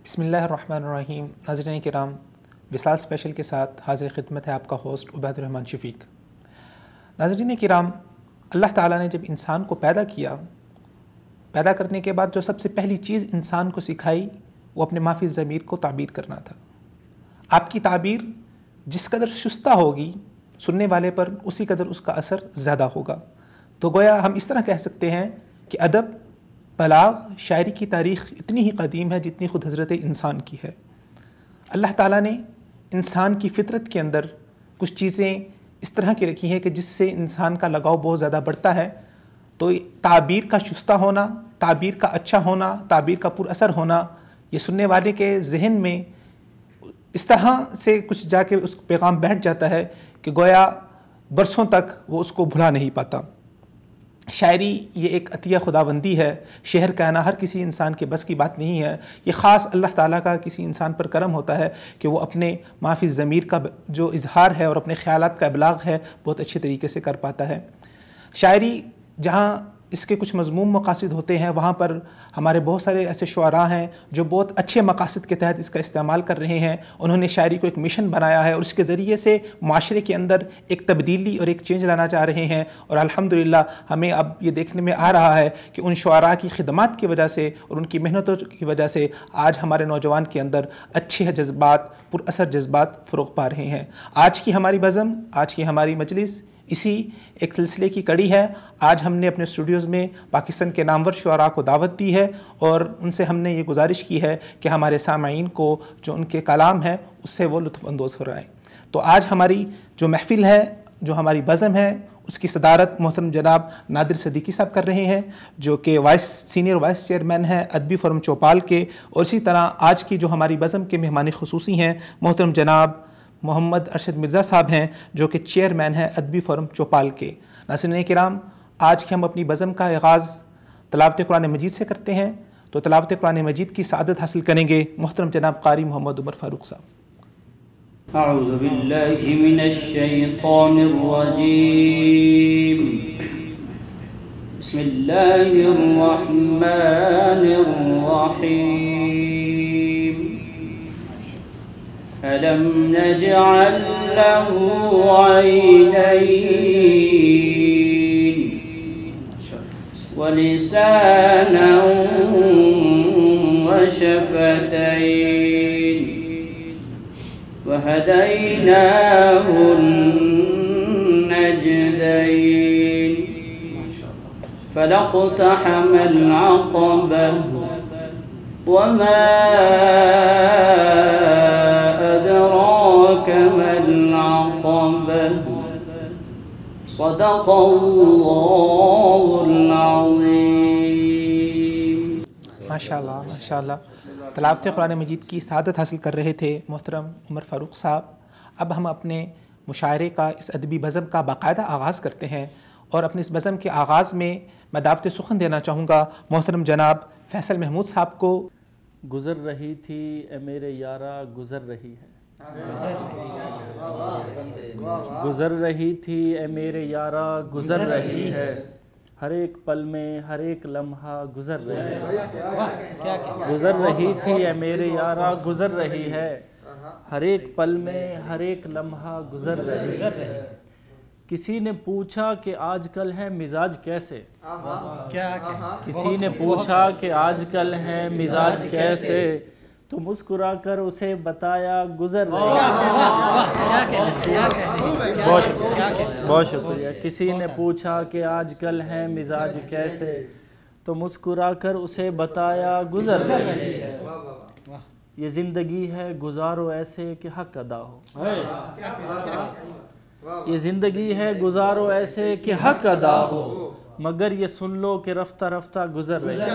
بسم اللہ الرحمن الرحیم۔ ناظرین کرام، وصال اسپیشل کے ساتھ حاضر خدمت ہے آپ کا ہوسٹ عبید الرحمن شفیق۔ ناظرین کرام، اللہ تعالیٰ نے جب انسان کو پیدا کرنے کے بعد جو سب سے پہلی چیز انسان کو سکھائی وہ اپنے مافی ضمیر کو تعبیر کرنا تھا۔ آپ کی تعبیر جس قدر شستہ ہوگی سننے والے پر اسی قدر اس کا اثر زیادہ ہوگا۔ تو گویا ہم اس طرح کہہ سکتے ہیں کہ ادب، بلاغ، شاعری کی تاریخ اتنی ہی قدیم ہے جتنی خود حضرت انسان کی ہے۔ اللہ تعالیٰ نے انسان کی فطرت کے اندر کچھ چیزیں اس طرح کی رکھی ہیں کہ جس سے انسان کا لگاؤ بہت زیادہ بڑھتا ہے۔ تو تعبیر کا شستہ ہونا، تعبیر کا اچھا ہونا، تعبیر کا پر اثر ہونا، یہ سننے والے کے ذہن میں اس طرح سے کچھ جا کے اس پیغام بیٹھ جاتا ہے کہ گویا برسوں تک وہ اس کو بھلا نہیں پاتا۔ شاعری یہ ایک عطیہ خداوندی ہے، شعر کہنا ہر کسی انسان کے بس کی بات نہیں ہے۔ یہ خاص اللہ تعالیٰ کا کسی انسان پر کرم ہوتا ہے کہ وہ اپنے مافی ضمیر کا جو اظہار ہے اور اپنے خیالات کا ابلاغ ہے بہت اچھے طریقے سے کر پاتا ہے۔ شاعری جہاں اس کے کچھ مضمون مقاصد ہوتے ہیں، وہاں پر ہمارے بہت سارے ایسے شعراء ہیں جو بہت اچھے مقاصد کے تحت اس کا استعمال کر رہے ہیں۔ انہوں نے شاعری کو ایک مشن بنایا ہے اور اس کے ذریعے سے معاشرے کے اندر ایک تبدیلی اور ایک چینج لانا چاہ رہے ہیں، اور الحمدللہ ہمیں اب یہ دیکھنے میں آ رہا ہے کہ ان شعراء کی خدمات کی وجہ سے اور ان کی محنتوں کی وجہ سے آج ہمارے نوجوان کے اندر اچھے جذبات، پر اثر جذبات فروغ پا رہے ہیں۔ آج کی ہماری بزم، آج کی ہماری مجلس اسی ایک سلسلے کی کڑی ہے۔ آج ہم نے اپنے اسٹوڈیوز میں پاکستان کے نامور شعراء کو دعوت دی ہے اور ان سے ہم نے یہ گزارش کی ہے کہ ہمارے سامعین کو جو ان کے کلام ہے اس سے وہ لطف اندوز ہو رہے ہیں۔ تو آج ہماری جو محفل ہے، جو ہماری بزم ہے، اس کی صدارت محترم جناب نادر صدیقی صاحب کر رہے ہیں، جو کہ سینئر وائس چیئرمین ہیں ادبی فورم چوپال کے، اور اسی طرح آج کی جو ہماری بزم کے مہمان خصوصی ہیں محترم جناب محمد ارشد مرزا صاحب ہیں، جو کہ چیئرمین ہیں ادبی فورم چوپال کے۔ ناظرین کرام، آج کے ہم اپنی بزم کا آغاز تلاوت قرآن مجید سے کرتے ہیں، تو تلاوت قرآن مجید کی سعادت حاصل کریں گے محترم جناب قاری محمد عمر فاروق صاحب۔ اعوذ باللہ من الشیطان الرجیم، بسم اللہ الرحمن الرحیم۔ ألم نجعل له عينين ولسانا وشفتين وهديناه النجدين فلاقتحم العقبة وما أدراك ما العقبة صدق الله العظيم۔ ماشاءاللہ ماشاءاللہ، تلاوت قرآن مجید کی سعادت حاصل کر رہے تھے محترم عمر فاروق صاحب۔ اب ہم اپنے مشاعرے کا، اس ادبی بزم کا باقاعدہ آغاز کرتے ہیں، اور اپنے اس بزم کے آغاز میں دعوت سخن دینا چاہوں گا محترم جناب فیصل محمود صاحب کو۔ گزر رہی تھی اے میرے یارا گزر رہی ہے، گزر رہی تھی اے میرے یارا گزر رہی ہے، ہر ایک پل میں ہر ایک لمحہ گزر رہی ہے، گزر رہی تھی اے میرے یارا گزر رہی ہے، ہر ایک پل میں ہر ایک لمحہ گزر رہی ہے۔ کسی نے پوچھا کہ آج کل ہے مزاج کیسے، کسی نے پوچھا کہ آج کل ہے مزاج کیسے، تو مسکرا کر اسے بتایا گزر رہی ہے۔ بہت شکریہ۔ کسی نے پوچھا کہ آج کل ہے مزاج کیسے، تو مسکرا کر اسے بتایا گزر رہی ہے۔ یہ زندگی ہے گزارو ایسے کہ حق ادا ہو، یہ زندگی ہے گزارو ایسے کہ حق ادا ہو، مگر یہ سن لو کہ رفتہ رفتہ گزر رہی ہے۔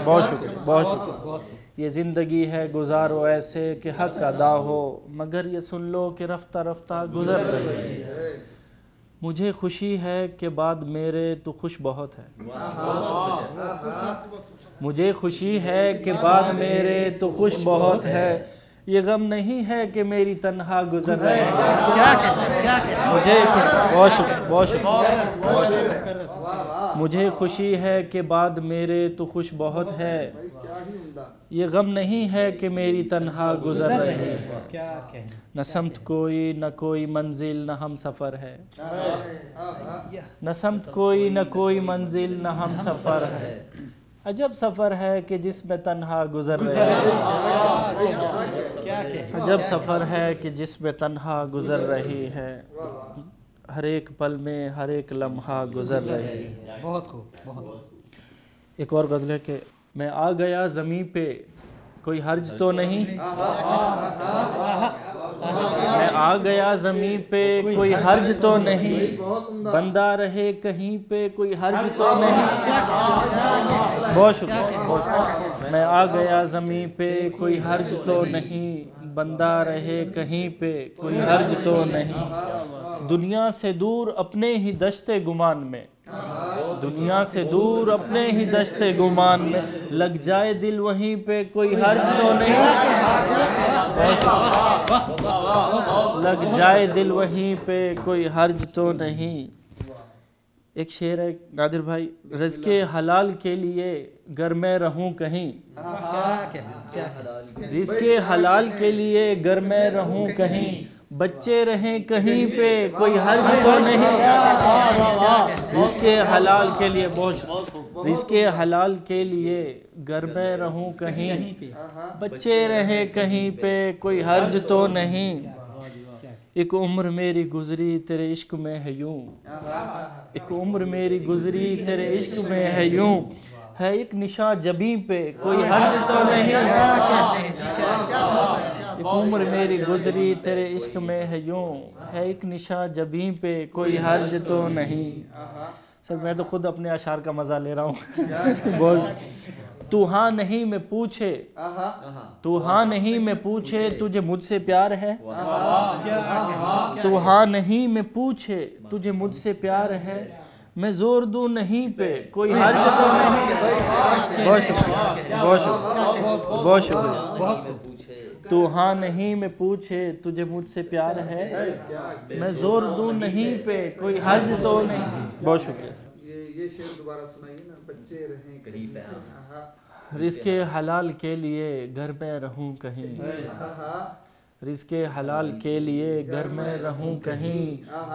بہت شکریہ، بہت شکریہ۔ یہ زندگی ہے گزارو ایسے کہ حق ادا ہو، مگر یہ سن لو کہ رفتہ رفتہ گزر رہی ہے۔ مجھے خوشی ہے کہ بعد میرے تو خوش بہت ہے، مجھے خوشی ہے کہ بعد میرے تو خوش بہت ہے، یہ غم نہیں ہے کہ میری تنہا گزر رہی ہے، مجھے بہت شکریہ، مجھے خوشی ہے کہ بعد میرے تو خوش بہت ہے، یہ غم نہیں ہے کہ میری تنہا گزر رہی ہے، نہ سمت کوئی نہ کوئی منزل نہ ہم سفر ہے، نہ سمت کوئی نہ کوئی منزل نہ ہم سفر ہے، عجب سفر ہے کہ جس میں تنہا گزر رہی ہے، عجب سفر ہے کہ جس میں تنہا گزر رہی ہے، ہر ایک پل میں ہر ایک لمحہ گزر رہی ہے۔ بہت خوب، بہت۔ ایک اور غزل ہے کہ میں آ گیا زمین پہ کوئی حرج تو نہیں، میں آ گیا زمین پہ کوئی حرج تو نہیں، بندہ رہے کہیں پہ کوئی حرج تو نہیں، بہت شکریہ، میں آ گیا زمین پہ کوئی حرج تو نہیں، بندہ رہے کہیں پہ کوئی حرج تو نہیں، دنیا سے دور اپنے ہی دشت گمان میں، دنیا سے دور اپنے ہی دشت گمان میں، لگ جائے دل وہیں پہ کوئی حرج تو نہیں، لگ جائے دل وہیں پہ کوئی حرج تو نہیں۔ ایک شعر ہے نادر بھائی، رزق حلال کے لیے گر میں رہوں کہیں، رزق حلال کے لیے گر میں رہوں کہیں، بچے رہیں کہیں پہ کوئی حرج تو نہیں، رزق حلال کے لیے رزق حلال کے لیے گر میں رہوں کہیں، بچے رہیں کہیں پہ کوئی حرج تو نہیں، ایک عمر میری گزری تیرے عشق میں ہے یوں، ایک عمر میری گزری تیرے عشق میں ہے یوں، ہے ایک نشاں جبیں پہ کوئی حرج تو نہیں، ایک عمر میری گزری تیرے عشق میں ہے یوں، ہے ایک نشاں جبیں پہ کوئی حرج تو نہیں۔ سر میں تو خود اپنے اشعار کا مزہ لے رہا ہوں۔ تو ہاں نہیں میں پوچھے، تو ہاں نہیں میں پوچھے تجھے مجھ سے پیار ہے، تو ہاں نہیں میں پوچھے تجھے مجھ سے پیار ہے، میں زور دوں نہیں پہ کوئی حرج تو نہیں، بہت شکریہ، بہت شکریہ، بہت شکریہ، تو ہاں نہیں میں پوچھے تجھے مجھ سے پیار ہے، میں زور دوں نہیں پہ کوئی حرج تو نہیں، بہت شکریہ۔ یہ شعر دوبارہ سنائیے نا، بچے رہیں کہیں پہ، رزق حلال کے لیے گھر میں رہوں کہیں، رزق حلال کے لیے گھر میں رہوں کہیں،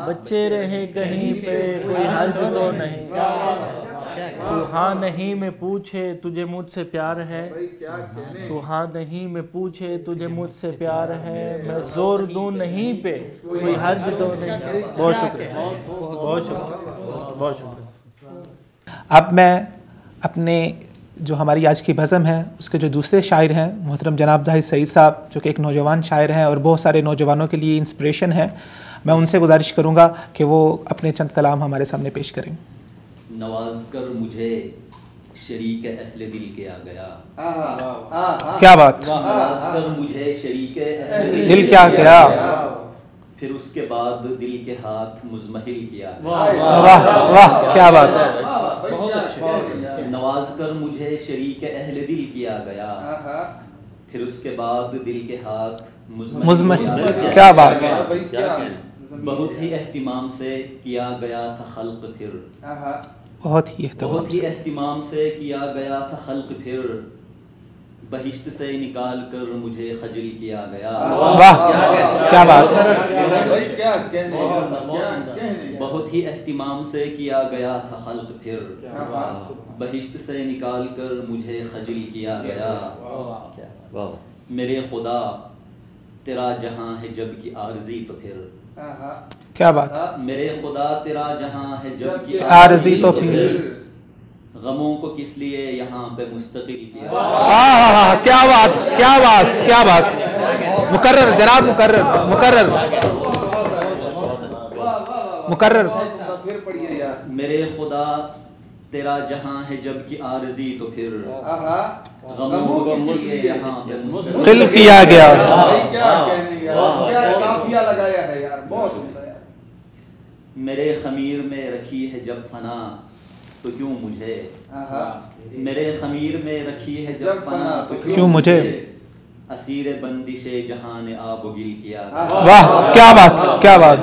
بچے رہیں کہیں پہ کوئی حرج تو نہیں، تو ہاں نہیں میں پوچھے تجھے مجھ سے پیار ہے، تو ہاں نہیں میں پوچھے تجھے مجھ سے پیار ہے، میں زور دوں نہیں پہ کوئی حرج تو نہیں، بہت شکریہ، بہت شکریہ، بہت شکریہ۔ اب میں اپنے جو ہماری آج کی بزم ہے اس کے جو دوسرے شاعر ہیں محترم جناب زاہد سعید صاحب، جو کہ ایک نوجوان شاعر ہیں اور بہت سارے نوجوانوں کے لیے انسپریشن ہیں، میں ان سے گزارش کروں گا کہ وہ اپنے چند کلام ہمارے سامنے پیش کریں۔ نواز کر مجھے شریک اہل دل کے آ گیا، کیا بات، نواز کر مجھے شریک اہل دل کیا گیا، پھر اس کے بعد دل کے ہاتھ مزمحل کیا گیا، واہ واہ کیا بات ہے، نواز کر مجھے شریک اہل دل کیا گیا، پھر اس کے بعد دل کے ہاتھ مزمحل، کیا بات، بہت ہی اہتمام سے کیا گیا تھا خلق، پھر بہت ہی اہتمام بہت ہی سے، اہتمام سے کیا گیا تھا خلق، پھر بہشت سے نکال کر مجھے خجل کیا گیا، واہ کیا بات، بہت ہی اہتمام سے کیا گیا تھا خلق، پھر بہشت سے نکال کر مجھے خجل کیا گیا، میرے خدا تیرا جہاں ہے جب کی عارضی تو پھر، کیا بات، میرے خدا تیرا جہاں ہے جب کی عارضی تو پھر، غموں کو کس لیے یہاں پہ مستقل کیا، کیا بات، کیا بات، کیا بات، مکرر جناب، مکرر مکرر مکرر، میرے خدا تیرا جہاں ہے جب کی عارضی تو پھر غموں کو کس لیے یہاں پہ مستقل کیا گیا، میرے خمیر میں رکھی ہے جب فنا تو کیوں مجھے، میرے خمیر میں رکھی ہے جب فنا تو کیوں مجھے، اسیر بندش جہان آب و گل کیا واہ کیا بات کیا بات.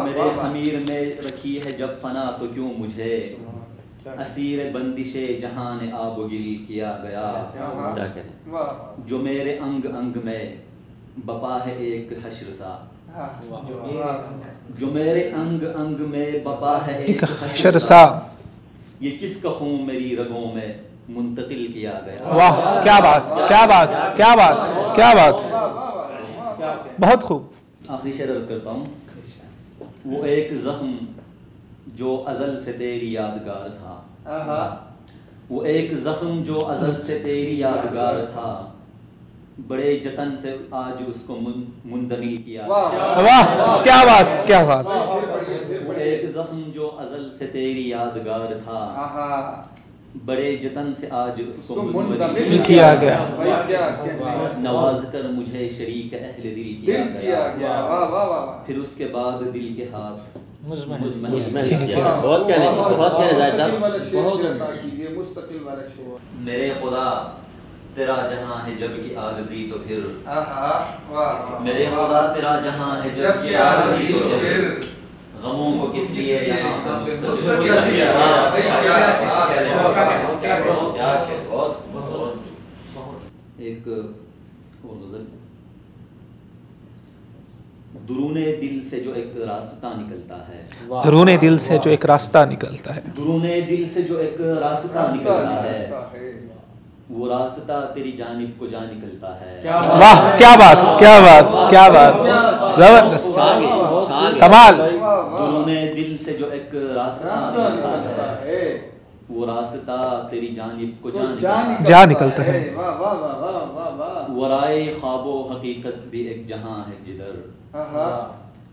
میرے خمیر میں رکھی ہے جب فنا تو کیوں مجھے اسیر بندش جہان آب و گل کیا گیا. جو میرے انگ انگ میں بپا ہے ایک حشر سا جو میرے انگ انگ میں بپا ہے ایک حشر سا یہ کس کا خون میری رگوں میں منتقل کیا گیا. واہ کیا بات کیا بات کیا بات کیا بات. بہت خوب. آخری شعر عرض کرتا ہوں. وہ ایک زخم جو ازل سے تیری یادگار تھا وہ ایک زخم جو ازل سے تیری یادگار تھا بڑے جتن سے آج اس کو مندمل کیا. واہ کیا بات کیا بات. وہ ایک زخم جو ازل سے تیری یادگار تھا بڑے جتن سے آج اس کو مندمل کیا گیا. نواز کر مجھے شریک اہل دل کیا گیا. پھر اس کے بعد دل کے ہاتھ بہت کہنے زاہد صاحب. میرے خدا تیرا جہاں ہے جب کی عارضی تو پھر میرے خدا تیرا جہاں ہے جب کی عارضی تو پھر غموں کو کس لیے یہاں پر ایک اور غزل. درون دل سے جو ایک راستہ نکلتا ہے درون دل سے جو ایک راستہ نکلتا ہے درون دل سے جو ایک راستہ نکلتا ہے وہ راستہ تیری جانب کو جا نکلتا ہے. واہ کیا بات کیا بات کیا بات. زبردست کمال. درون دل سے جو ایک راستہ نکلتا ہے وہ راستہ تیری جانب کو جا نکلتا ہے. ورائے خواب و حقیقت بھی ایک جہاں ہے جدھر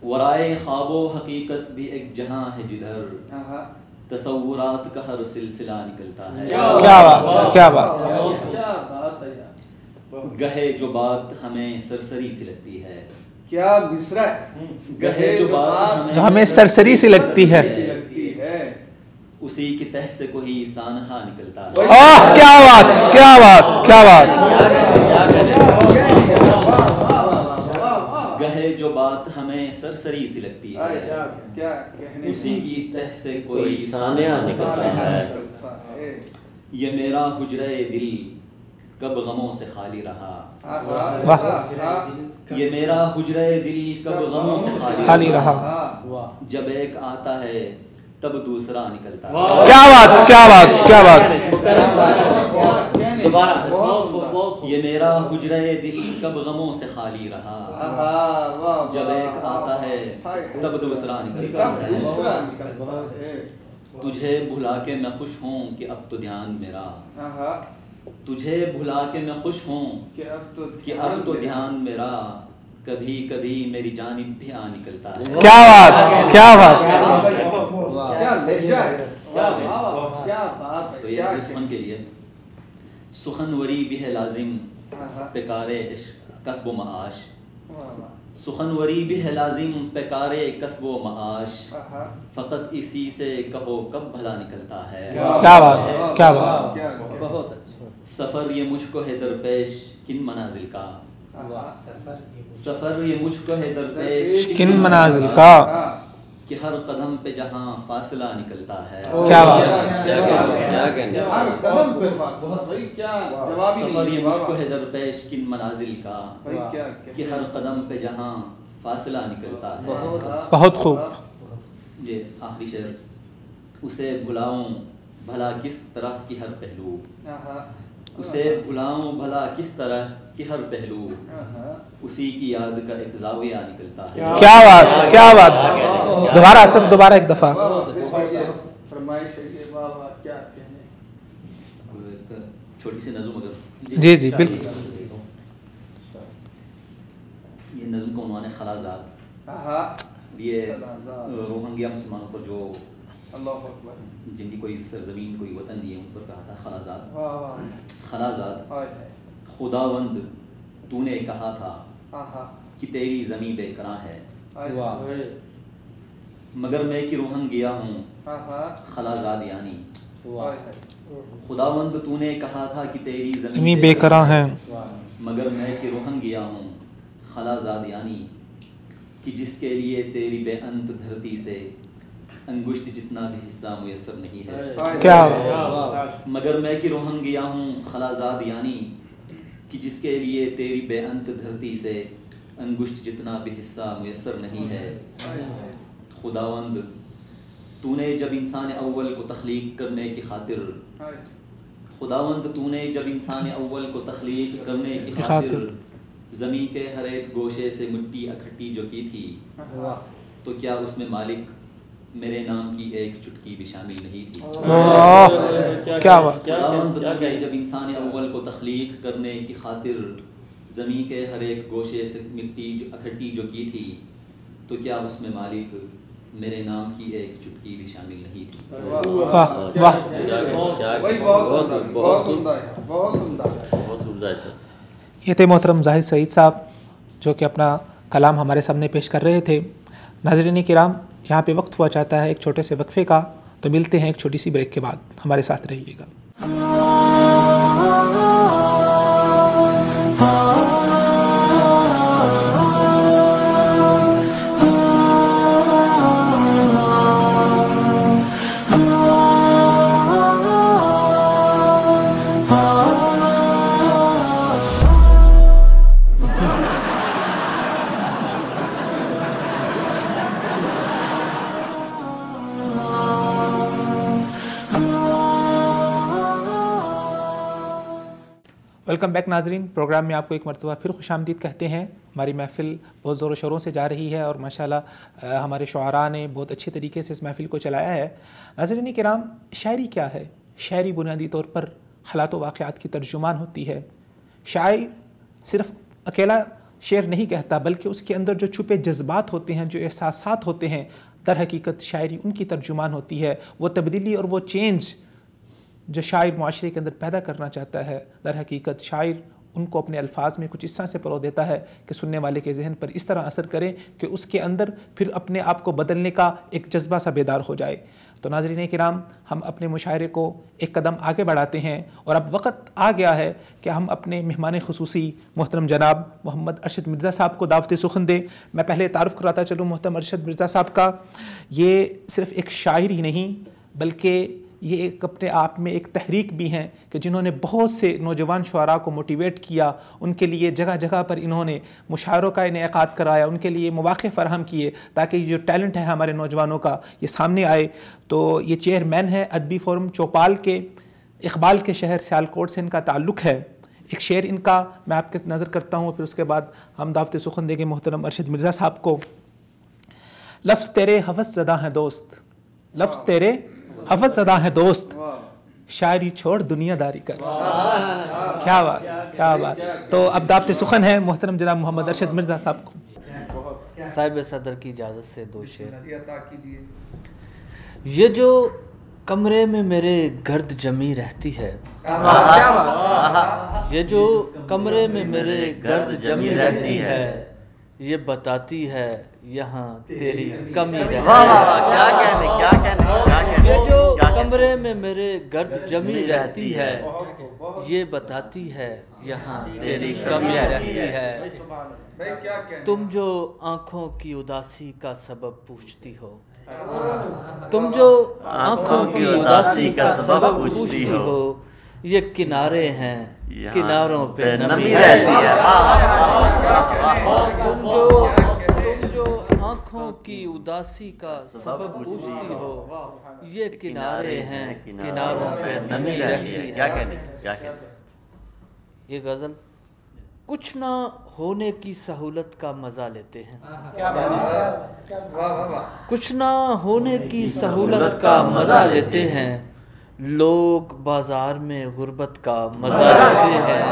ورائے خواب و حقیقت بھی ایک جہاں ہے جدھر تصورات کا ہر سلسلہ نکلتا ہے. کیا بات کیا بات. گہے جو بات ہمیں سرسری سی لگتی ہے کیا مصرع ہے. گہے جو بات ہمیں سرسری سی لگتی ہے اسی کی تہ سے کوئی سانحہ نکلتا ہے. کیا بات کیا بات کیا بات. گہے جو بات ہمیں سرسری سی لگتی ہے اسی کی تہ سے کوئی سانحہ نکلتا ہے. یہ میرا حجرہ دل کب غموں سے خالی رہا یہ میرا حجرہ دل کب غموں سے خالی رہا جب ایک آتا ہے تب دوسرا نکلتا ہے. کیا بات کیا بات کیا بات. یہ میرا حجرہ دل کب غموں سے خالی رہا جب ایک آتا ہے تب دوسرا نکلتا ہے. تجھے بھلا کے میں خوش ہوں کہ اب تو دھیان میرا تجھے بھلا کے میں خوش ہوں کہ اب تو دھیان میرا کبھی کبھی میری جانب بھی آ نکلتا ہے. کیا بات کیا بات. تو یہ سخن کے لیے سخنوری بھی ہے لازم پکارے کسب و معاش سخنوری بھی ہے لازم پکارے کسب و معاش فقط اسی سے کہو کب بھلا نکلتا ہے. کیا بات کیا بات. بہت اچھا. سفر یہ مجھ کو ہے درپیش کن منازل کا سفر یہ مجھ کو ہے درپیش کن منازل کا کہ ہر قدم پہ جہاں فاصلہ نکلتا ہے. کیا بات. سفر یہ مجھ کو ہے درپیش کن منازل کا کہ ہر قدم پہ جہاں فاصلہ نکلتا ہے. بہت خوب. یہ آخری شعر. اسے بھلاؤں بھلا کس طرح کی ہر پہلو اسے بھلاؤں بھلا کس طرح کی ہر پہلو اسی کی یاد کا ایک زاویہ نکلتا ہے. کیا بات کیا بات. دوبارہ سب دوبارہ ایک دفعہ. چھوٹی سی نظم اگر جی جی بالکل. یہ نظم کا عنوان ہے خلازات. یہ روہنگیا مسلمانوں پر جو جن کی کوئی سرزمین کوئی وطن نہیں ہے ان پر کہا تھا خلازات. خلازات. خداوند تو نے کہا تھا کہ تیری زمین بے کراں ہے مگر میں کہ روہنگیا ہوں خلازاد یعنی خداوند تو نے کہا تھا کہ تیری زمین بے کراں ہے مگر میں کہ روہن گیا ہوں خلا زاد یعنی کہ جس کے لیے تیری بے انت دھرتی سے انگشت جتنا بھی حصہ میسر نہیں ہے. کیا مگر میں کہ روہن گیا ہوں خلا زاد یعنی کہ جس کے لیے تیری بے انت دھرتی سے انگشت جتنا بھی حصہ میسر نہیں ہے. خداوند تو نے جب انسان اول کو تخلیق کرنے کی خاطر خداوند تو نے جب انسان اول کو تخلیق کرنے کی خاطر زمین کے ہر ایک گوشے سے مٹی اکٹھی جو کی تھی تو کیا اس میں مالک میرے نام کی ایک چٹکی بھی شامل نہیں تھی. کیا بات. خداوند تو نے جب انسان اول کو تخلیق کرنے کی خاطر زمین کے ہر ایک گوشے سے مٹی اکٹھی جو کی تھی تو کیا اس میں مالک میرے نام کی ایک چٹکی بھی شامل نہیں تھی. یہ تھے محترم زاہد سعید صاحب جو کہ اپنا کلام ہمارے سامنے پیش کر رہے تھے. ناظرین کرام یہاں پہ وقت ہوا چاہتا ہے ایک چھوٹے سے وقفے کا، تو ملتے ہیں ایک چھوٹی سی بریک کے بعد. ہمارے ساتھ رہیے گا. ویلکم بیک ناظرین. پروگرام میں آپ کو ایک مرتبہ پھر خوش آمدید کہتے ہیں. ہماری محفل بہت زور و شوروں سے جا رہی ہے اور ماشاءاللہ ہمارے شعراء نے بہت اچھے طریقے سے اس محفل کو چلایا ہے. ناظرین کرام، شاعری کیا ہے؟ شاعری بنیادی طور پر حالات و واقعات کی ترجمان ہوتی ہے. شاعر صرف اکیلا شعر نہیں کہتا بلکہ اس کے اندر جو چھپے جذبات ہوتے ہیں، جو احساسات ہوتے ہیں، در حقیقت شاعری ان کی ترجمان ہوتی ہے. وہ تبدیلی اور وہ چینج جو شاعر معاشرے کے اندر پیدا کرنا چاہتا ہے، در حقیقت شاعر ان کو اپنے الفاظ میں کچھ اس طرح سے پرو دیتا ہے کہ سننے والے کے ذہن پر اس طرح اثر کرے کہ اس کے اندر پھر اپنے آپ کو بدلنے کا ایک جذبہ سا بیدار ہو جائے. تو ناظرین کرام، ہم اپنے مشاعرے کو ایک قدم آگے بڑھاتے ہیں اور اب وقت آ گیا ہے کہ ہم اپنے مہمان خصوصی محترم جناب محمد ارشد مرزا صاحب کو دعوت سخن دیں. میں پہلے تعارف کراتا چلوں محترم ارشد مرزا صاحب کا. یہ صرف ایک شاعر ہی نہیں بلکہ یہ ایک اپنے آپ میں ایک تحریک بھی ہیں کہ جنہوں نے بہت سے نوجوان شعراء کو موٹیویٹ کیا. ان کے لیے جگہ جگہ پر انہوں نے مشاعروں کا انعقاد کرایا، ان کے لیے مواقع فراہم کیے تاکہ یہ جو ٹیلنٹ ہے ہمارے نوجوانوں کا یہ سامنے آئے. تو یہ چیئرمین ہے ادبی فورم چوپال کے. اقبال کے شہر سیالکوٹ سے ان کا تعلق ہے. ایک شعر ان کا میں آپ کے نظر کرتا ہوں، پھر اس کے بعد ہم دعوت سخن دیں گے محترم ارشد مرزا صاحب کو. لفظ تیرے ہوس زدہ ہیں دوست، لفظ تیرے حفظ زدہ ہے دوست، شاعری چھوڑ دنیا داری کر. کیا بات، کیا بات. تو اب دعوت سخن ہے محترم جناب محمد ارشد مرزا صاحب کو. صاحب صدر کی اجازت سے دو شعر. یہ جو کمرے میں میرے گرد جمی رہتی ہے، یہ جو کمرے میں میرے گرد جمی رہتی ہے، یہ بتاتی ہے یہاں تیری کمی رہتی ہے. یہ جو کمرے میں میرے گرد جمی رہتی ہے، یہ بتاتی ہے یہاں تیری کمی رہتی ہے. تم جو آنکھوں کی اداسی کا سبب پوچھتی ہو، تم جو آنکھوں کی اداسی کا سبب پوچھتی ہو، یہ کنارے ہیں، کناروں پہ نمی رہتی ہے. تم جو آنکھوں کی اداسی کا سبب پوچھتی ہو، یہ کنارے ہیں، کناروں پہ نمی رہتی ہے. کیا کہنے. یہ غزل کچھ نہ ہونے کی سہولت کا مزہ لیتے ہیں، کچھ نہ ہونے کی سہولت کا مزہ لیتے ہیں. لوگ بازار میں غربت کا مزہ لیتے ہیں.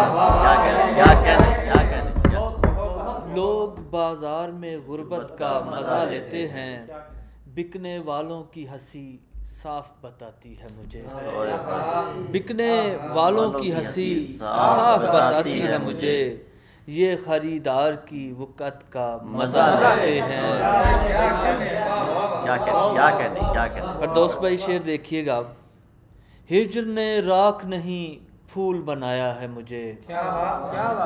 لوگ بازار میں غربت کا مزہ لیتے ہیں. بکنے والوں کی ہنسی صاف بتاتی ہے مجھے، بکنے والوں کی ہنسی صاف بتاتی ہے مجھے. یہ خریدار کی وقت کا مزہ لیتے ہیں. کیا کہنے. اور دوست بھائی شعر دیکھیے گا. ہجر نے راکھ نہیں پھول بنایا ہے مجھے،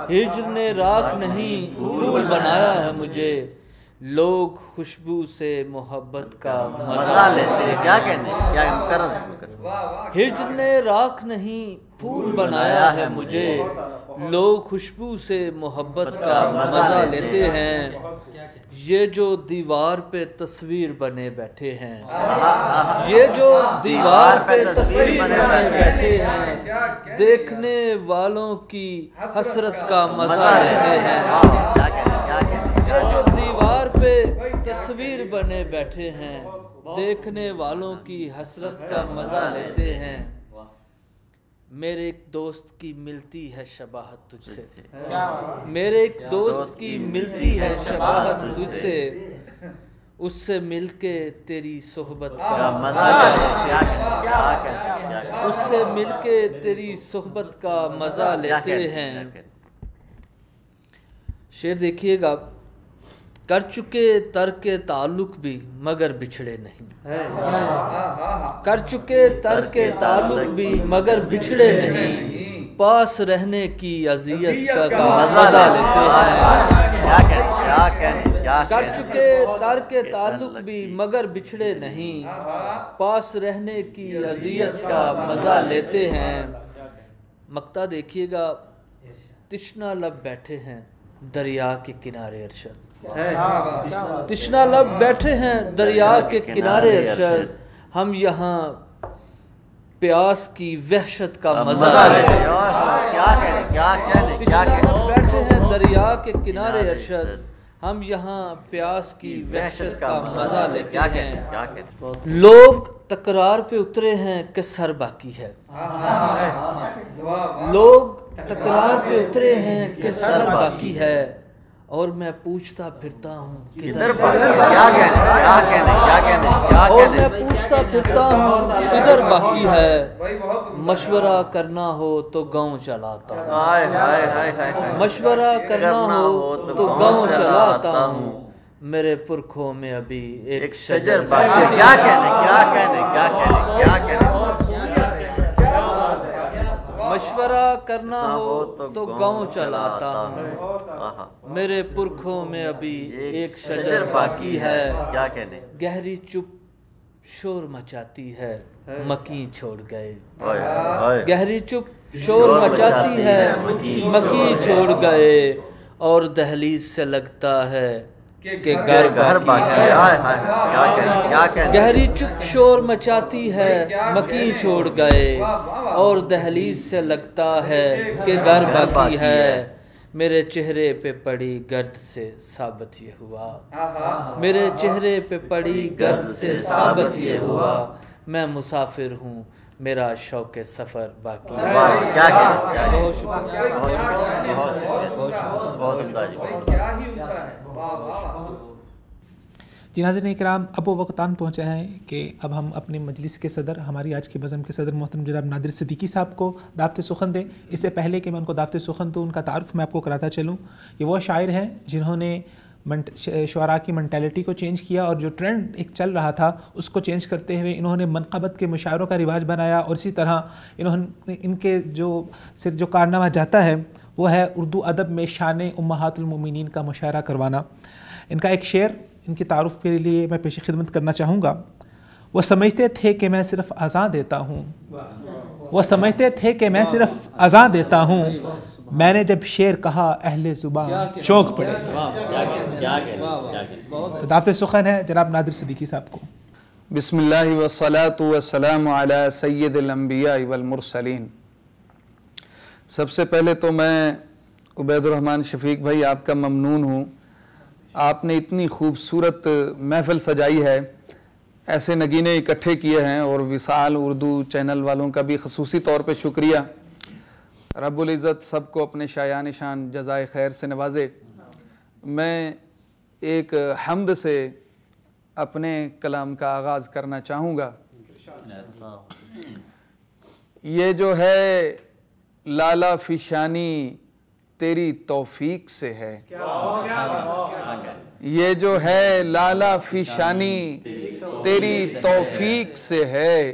ہجر نے راکھ نہیں پھول بنایا ہے مجھے، لوگ خوشبو سے محبت کا مزہ لیتے ہیں۔ کیا کہنے کیا مکرر ہجر نے راکھ نہیں پھول بنایا ہے مجھے، لوگ خوشبو سے محبت کا مزہ لیتے ہیں، یہ جو دیوار پہ تصویر بنے بیٹھے ہیں، یہ جو دیوار پہ تصویر بنے بیٹھے ہیں، دیکھنے والوں کی حسرت کا مزہ لیتے ہیں، یہ جو دیوار پہ تصویر بنے بیٹھے ہیں، دیکھنے والوں کی حسرت کا مزہ لیتے ہیں، میرے ایک دوست کی ملتی ہے شباہت تجھ سے، میرے ایک دوست کی ملتی ہے شباہت تجھ سے، اس سے مل کے تیری صحبت کا مزہ لیتے ہیں، اس سے مل کے تیری صحبت کا مزہ لیتے ہیں۔ شعر دیکھیے گا، کر چکے ترک تعلق بھی مگر بچھڑے نہیں، کر چکے ترک تعلق بھی مگر بچھڑے نہیں، پاس رہنے کی اذیت کا مزہ لیتے ہیں، کر چکے ترک تعلق بھی مگر بچھڑے نہیں، پاس رہنے کی اذیت کا مزہ لیتے ہیں۔ مقطع دیکھیے گا، تشنا لب بیٹھے ہیں دریا کے کنارے ارشد، تشنا لب بیٹھے ہیں دریا کے کنارے ارشد، ہم یہاں پیاس کی وحشت کا مزہ لیتے ہیں، تشنا لب بیٹھے ہیں دریا کے کنارے ارشد، ہم یہاں پیاس کی وحشت کا مزہ لیتے ہیں، لوگ تکرار پہ اترے ہیں کہ سر باقی ہے، لوگ تکرار پہ اترے ہیں کہ سر باقی ہے، اور میں پوچھتا پھرتا ہوں کدھر باقی ہے، مشورہ کرنا ہو تو گاؤں چلاتا ہوں، مشورہ کرنا ہو تو گاؤں چلاتا ہوں، میرے پرکھوں میں ابھی ایک شجر باقی ہے، مشورہ کرنا ہو تو گاؤں چلاتا ہوں، میرے پرکھوں میں ابھی ایک شجر باقی ہے، گہری چپ شور مچاتی ہے مکی چھوڑ گئے، گہری چپ شور مچاتی ہے مکی چھوڑ گئے، اور دہلیز سے لگتا ہے کہ گھر باقی ہے، گہری چپ شور مچاتی ہے مکی چھوڑ گئے، اور دہلیز سے لگتا ہے کہ گھر باقی ہے، میرے چہرے پہ پڑی گرد سے ثابت یہ ہوا، میرے چہرے پہ پڑی گرد سے ثابت یہ ہوا، میں مسافر ہوں میرا شوق سفر باقی ہے۔ بہت جی ناظرین اکرام، اب وہ وقت آن پہنچا ہے کہ اب ہم اپنے مجلس کے صدر، ہماری آج کے بزم کے صدر محترم جناب نادر صدیقی صاحب کو دعوت سخن دیں۔ اس سے پہلے کہ میں ان کو دعوت سخن دوں، ان کا تعارف میں آپ کو کراتا چلوں۔ یہ وہ شاعر ہیں جنہوں نے شعراء کی منٹیلٹی کو چینج کیا، اور جو ٹرینڈ ایک چل رہا تھا اس کو چینج کرتے ہوئے انہوں نے منقبت کے مشاعروں کا رواج بنایا، اور اسی طرح ان کے جو کارنامہ جاتا ہے وہ ہے اردو ادب میں شان امہات المومنین کا مشاعرہ کروانا۔ ان کا ایک شعر ان کی تعارف کے لیے میں پیش خدمت کرنا چاہوں گا۔ وہ سمجھتے تھے کہ میں صرف اذاں دیتا ہوں، وہ سمجھتے تھے کہ میں صرف اذاں دیتا ہوں، میں نے جب شعر کہا اہل زبان چونک پڑے۔ دعوت سخن ہے جناب نادر صدیقی صاحب کو۔ بسم اللہ والصلاة والسلام علی سید الانبیاء والمرسلین۔ سب سے پہلے تو میں عبید الرحمن شفیق بھائی آپ کا ممنون ہوں، آپ نے اتنی خوبصورت محفل سجائی ہے، ایسے نگینے اکٹھے کیے ہیں، اور وصال اردو چینل والوں کا بھی خصوصی طور پہ شکریہ۔ رب العزت سب کو اپنے شایان شان جزائے خیر سے نوازے۔ میں ایک حمد سے اپنے کلام کا آغاز کرنا چاہوں گا۔ یہ جو ہے لالا فشانی تیری توفیق سے ہے، یہ جو ہے لالا فشانی تیری توفیق سے ہے،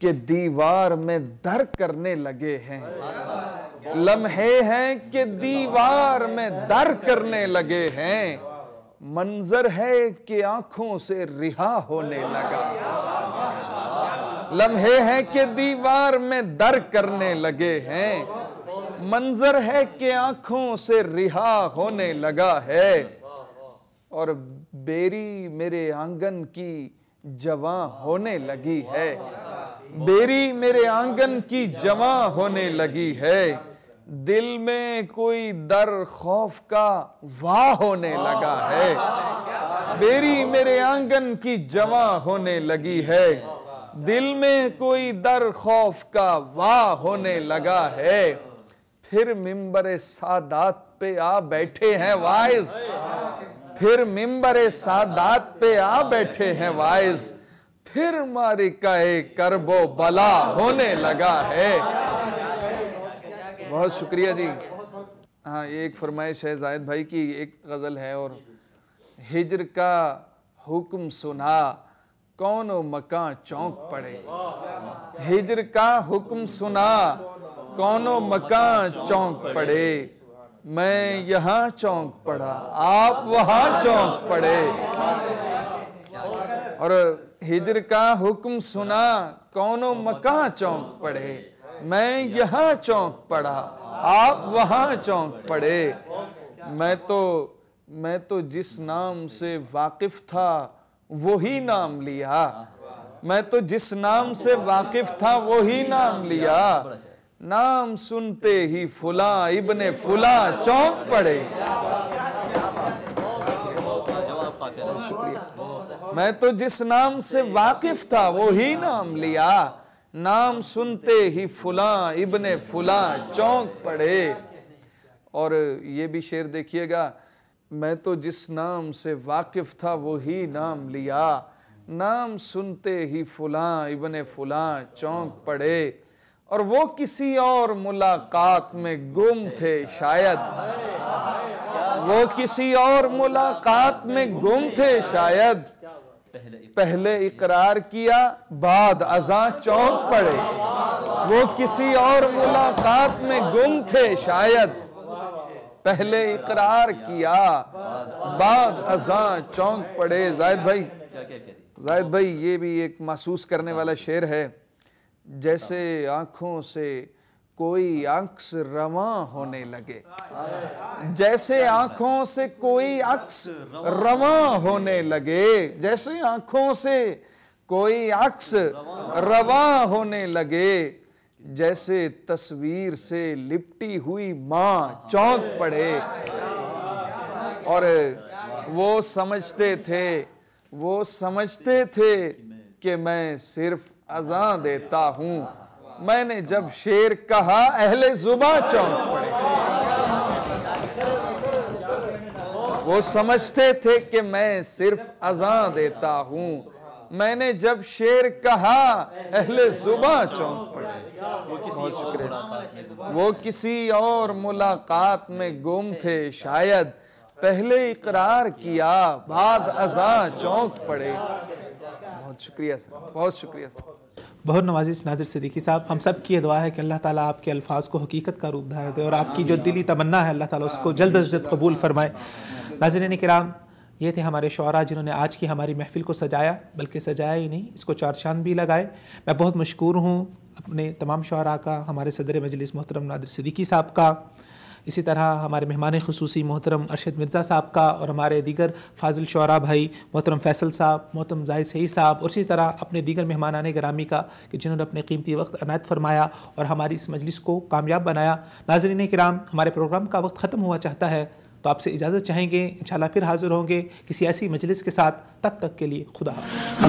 کہ دیوار میں در کرنے لگے ہیں، لمحے ہیں کہ دیوار میں در کرنے لگے ہیں، منظر ہے کہ آنکھوں سے رہا ہونے لگا، لمحے ہیں کہ دیوار میں در کرنے لگے ہیں، منظر ہے کہ آنکھوں سے رہا ہونے لگا ہے، اور بیری میرے آنگن کی جواں ہونے لگی ہے، بیری میرے آنگن کی جواں ہونے لگی ہے، دل میں کوئی در خوف کا واہ ہونے لگا ہے، بیری میرے آنگن کی جواں ہونے لگی ہے، دل میں کوئی در خوف کا واہ ہونے لگا ہے، پھر ممبر سادات پہ آ بیٹھے ہیں واعظ، پھر ممبر سادات پہ آ بیٹھے ہیں واعظ، پھر معرکہ کرب و بلا ہونے لگا ہے۔ بہت شکریہ جی۔ ہاں ایک فرمائش ہے زاہد بھائی کی، ایک غزل ہے، اور ہجر کا حکم سنا کون و مکان چونک پڑے، ہجر کا حکم سنا کون و مکان چونک پڑے، میں یہاں چونک پڑا آپ وہاں چونک پڑے، اور ہجر کا حکم سنا کون و مکان چونک پڑے، میں یہاں چونک پڑا آپ وہاں چونک پڑے، میں تو جس نام سے واقف تھا وہی نام لیا، میں تو جس نام سے واقف تھا وہی نام لیا، نام سنتے ہی فلاں ابن فلاں چونک پڑے، میں تو جس نام سے واقف تھا وہی نام لیا، نام سنتے ہی فلاں ابن فلاں چونک پڑے۔ اور یہ بھی شعر دیکھیے گا، میں تو جس نام سے واقف تھا وہی نام لیا، نام سنتے ہی فلاں ابن فلاں چونک پڑے، اور وہ کسی اور ملاقات میں گم تھے شاید، وہ کسی اور ملاقات میں گم تھے شاید، پہلے اقرار کیا بعد اذاں چونک پڑے، وہ کسی اور ملاقات میں گم تھے شاید، پہلے اقرار کیا بعد اذاں چونک پڑے۔ زاہد بھائی یہ بھی ایک محسوس کرنے والا شعر ہے، جیسے آنکھوں سے کوئی عکس رواں ہونے لگے، جیسے آنکھوں سے کوئی عکس رواں ہونے لگے، جیسے آنکھوں سے کوئی عکس رواں ہونے لگے، جیسے تصویر سے لپٹی ہوئی ماں چونک پڑے، اور وہ سمجھتے تھے کہ میں صرف اذاں دیتا ہوں، میں نے جب شعر کہا اہل زباں چونک پڑے، وہ سمجھتے تھے کہ میں صرف اذاں دیتا ہوں، میں نے جب شعر کہا اہل زباں چونک پڑے۔ بہت شکریہ۔ وہ کسی اور ملاقات میں گم تھے شاید، پہلے اقرار کیا بعد اذاں چونک پڑے۔ بہت شکریہ سر، بہت شکریہ سر۔ بہت نوازش نادر صدیقی صاحب، ہم سب کی یہ دعا ہے کہ اللہ تعالیٰ آپ کے الفاظ کو حقیقت کا روپ دھار دے، اور آپ کی جو دلی تمنا ہے اللہ تعالیٰ اس کو جلد از جلد قبول فرمائے۔ ناظرین کرام، یہ تھے ہمارے شعراء جنہوں نے آج کی ہماری محفل کو سجایا، بلکہ سجایا ہی نہیں، اس کو چار چاند بھی لگائے۔ میں بہت مشکور ہوں اپنے تمام شعراء کا، ہمارے صدر مجلس محترم نادر صدیقی صاحب کا، اسی طرح ہمارے مہمان خصوصی محترم ارشد مرزا صاحب کا، اور ہمارے دیگر فاضل شعراء بھائی محترم فیصل صاحب، محترم زاہد سعید صاحب، اور اسی طرح اپنے دیگر مہمانان گرامی کا کہ جنہوں نے اپنے قیمتی وقت عنایت فرمایا اور ہماری اس مجلس کو کامیاب بنایا۔ ناظرین کرام، ہمارے پروگرام کا وقت ختم ہوا چاہتا ہے، تو آپ سے اجازت چاہیں گے، انشاءاللہ پھر حاضر ہوں گے کسی ایسی مجلس کے ساتھ، تب تک کے لیے خدا حافظ۔